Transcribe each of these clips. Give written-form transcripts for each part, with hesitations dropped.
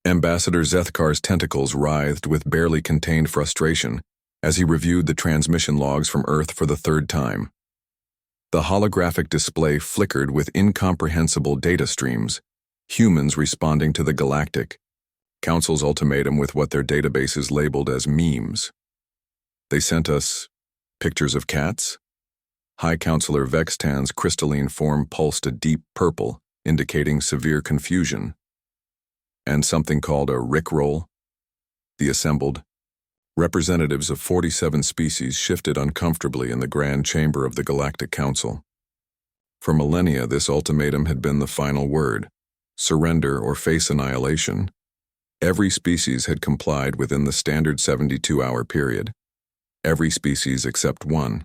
Ambassador Zethkar's tentacles writhed with barely contained frustration as he reviewed the transmission logs from Earth for the third time. The holographic display flickered with incomprehensible data streams, humans responding to the Galactic Council's ultimatum with what their databases labeled as memes. They sent us pictures of cats? High Counselor Vextan's crystalline form pulsed a deep purple, indicating severe confusion. And something called a rickroll? The assembled representatives of 47 species shifted uncomfortably in the grand chamber of the Galactic Council. For millennia, this ultimatum had been the final word: surrender or face annihilation. Every species had complied within the standard 72-hour period. Every species except one.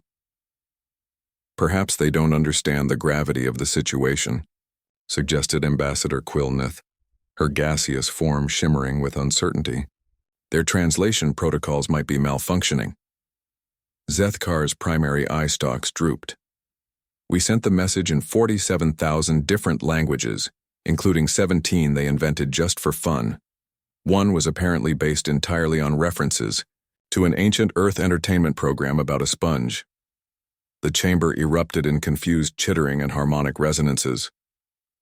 Perhaps they don't understand the gravity of the situation, suggested Ambassador Quilneth, her gaseous form shimmering with uncertainty. Their translation protocols might be malfunctioning. Zethkar's primary eye stalks drooped. We sent the message in 47,000 different languages, including 17 they invented just for fun. One was apparently based entirely on references to an ancient Earth entertainment program about a sponge. The chamber erupted in confused chittering and harmonic resonances.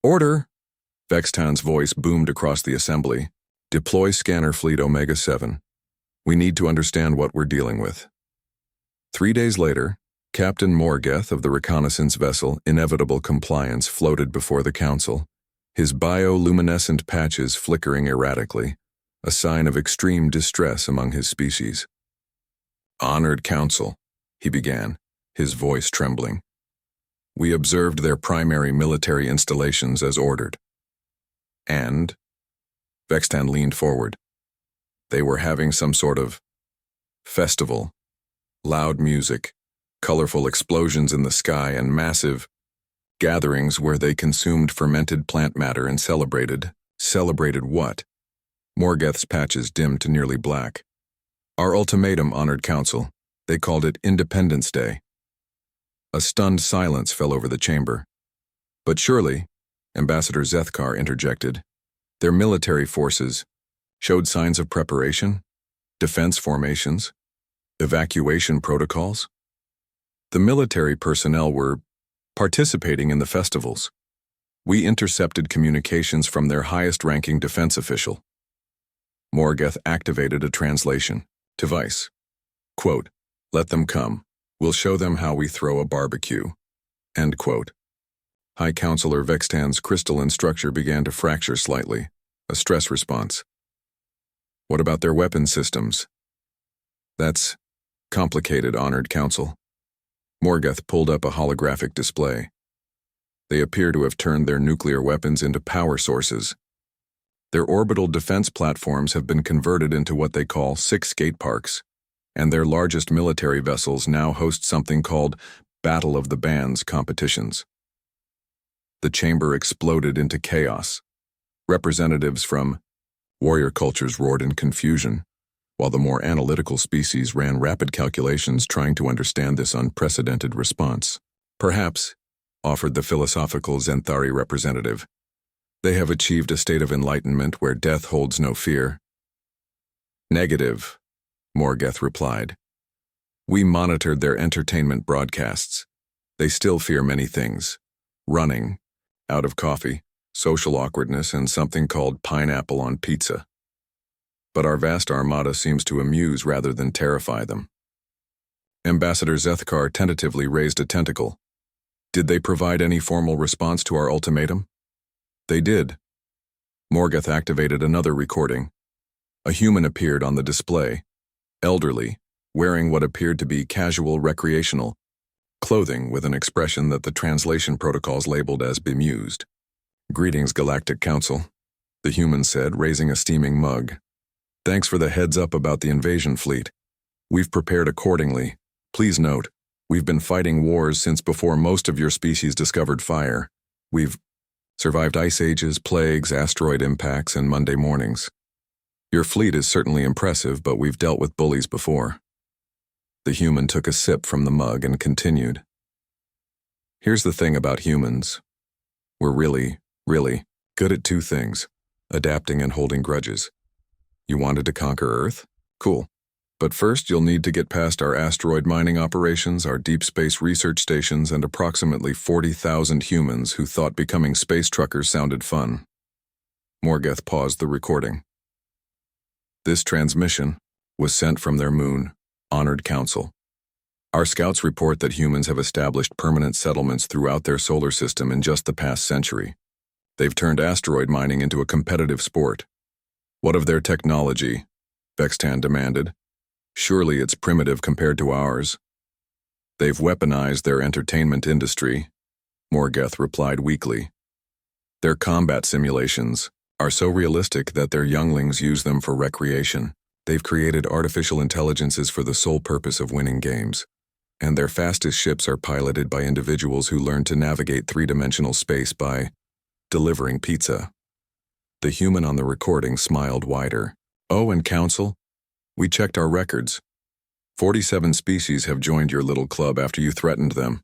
"Order!" Vextan's voice boomed across the assembly. "Deploy Scanner Fleet Omega-7. We need to understand what we're dealing with." 3 days later, Captain Morgeth of the reconnaissance vessel Inevitable Compliance floated before the Council, his bioluminescent patches flickering erratically, a sign of extreme distress among his species. "Honored Council," he began, his voice trembling. "We observed their primary military installations as ordered. And?" Vextan leaned forward. "They were having some sort of festival. Loud music, colorful explosions in the sky, and massive gatherings where they consumed fermented plant matter and celebrated. Celebrated what?" Morgeth's patches dimmed to nearly black. "Our ultimatum, Honored Council. They called it Independence Day." A stunned silence fell over the chamber. "But surely," Ambassador Zethkar interjected, "their military forces showed signs of preparation, defense formations, evacuation protocols. The military personnel were participating in the festivals. We intercepted communications from their highest-ranking defense official." Morgeth activated a translation device. Quote, "Let them come. We'll show them how we throw a barbecue." End quote. High Counselor Vextan's crystalline structure began to fracture slightly, a stress response. "What about their weapon systems?" "That's complicated, Honored Council." Morgeth pulled up a holographic display. "They appear to have turned their nuclear weapons into power sources. Their orbital defense platforms have been converted into what they call 6 skate parks, and their largest military vessels now host something called Battle of the Bands competitions." The chamber exploded into chaos. Representatives from warrior cultures roared in confusion, while the more analytical species ran rapid calculations trying to understand this unprecedented response. "Perhaps," offered the philosophical Zenthari representative, "they have achieved a state of enlightenment where death holds no fear." "Negative," Morgeth replied. "We monitored their entertainment broadcasts. They still fear many things: running, out of coffee, social awkwardness, and something called pineapple on pizza. But our vast armada seems to amuse rather than terrify them." Ambassador Zethkar tentatively raised a tentacle. "Did they provide any formal response to our ultimatum?" "They did." Morgeth activated another recording. A human appeared on the display, elderly, wearing what appeared to be casual recreational clothing with an expression that the translation protocols labeled as bemused. "Greetings, Galactic Council," the human said, raising a steaming mug. "Thanks for the heads up about the invasion fleet. We've prepared accordingly. Please note, we've been fighting wars since before most of your species discovered fire. We've survived ice ages, plagues, asteroid impacts, and Monday mornings. Your fleet is certainly impressive, but we've dealt with bullies before." The human took a sip from the mug and continued. "Here's the thing about humans. We're really good at 2 things: adapting and holding grudges. You wanted to conquer Earth? Cool. But first, you'll need to get past our asteroid mining operations, our deep space research stations, and approximately 40,000 humans who thought becoming space truckers sounded fun. Morgoth paused the recording. This transmission was sent from their moon, Honored Council. Our scouts report that humans have established permanent settlements throughout their solar system in just the past century. They've turned asteroid mining into a competitive sport. What of their technology? Vextan demanded. Surely it's primitive compared to ours. They've weaponized their entertainment industry, Morgoth replied weakly. Their combat simulations are so realistic that their younglings use them for recreation. They've created artificial intelligences for the sole purpose of winning games. And their fastest ships are piloted by individuals who learn to navigate three-dimensional space by delivering pizza. The human on the recording smiled wider. Oh, and Council? We checked our records. 47 species have joined your little club after you threatened them.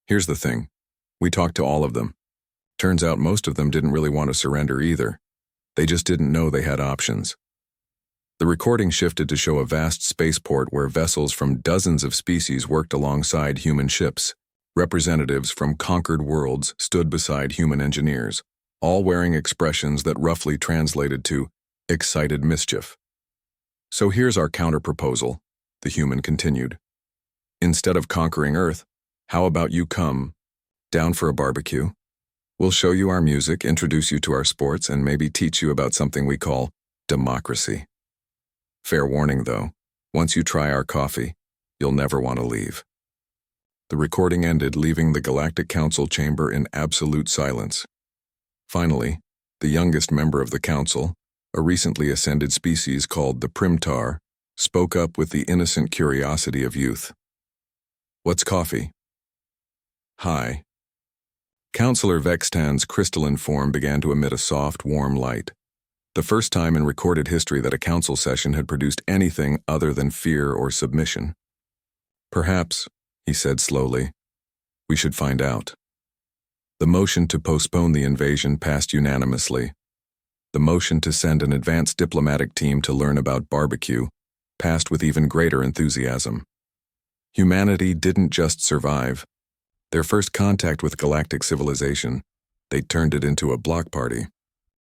Here's the thing. We talked to all of them. Turns out most of them didn't really want to surrender either. They just didn't know they had options. The recording shifted to show a vast spaceport where vessels from dozens of species worked alongside human ships. Representatives from conquered worlds stood beside human engineers, all wearing expressions that roughly translated to excited mischief. So here's our counter-proposal, the human continued. Instead of conquering Earth, how about you come down for a barbecue? We'll show you our music, introduce you to our sports, and maybe teach you about something we call democracy. Fair warning, though, once you try our coffee, you'll never want to leave. The recording ended, leaving the Galactic Council chamber in absolute silence. Finally, the youngest member of the council, a recently ascended species called the Primtar, spoke up with the innocent curiosity of youth. What's coffee? Hi. Councillor Vextan's crystalline form began to emit a soft, warm light. The first time in recorded history that a council session had produced anything other than fear or submission. Perhaps, he said slowly, we should find out. The motion to postpone the invasion passed unanimously. The motion to send an advanced diplomatic team to learn about barbecue passed with even greater enthusiasm. Humanity didn't just survive. Their first contact with galactic civilization, they turned it into a block party.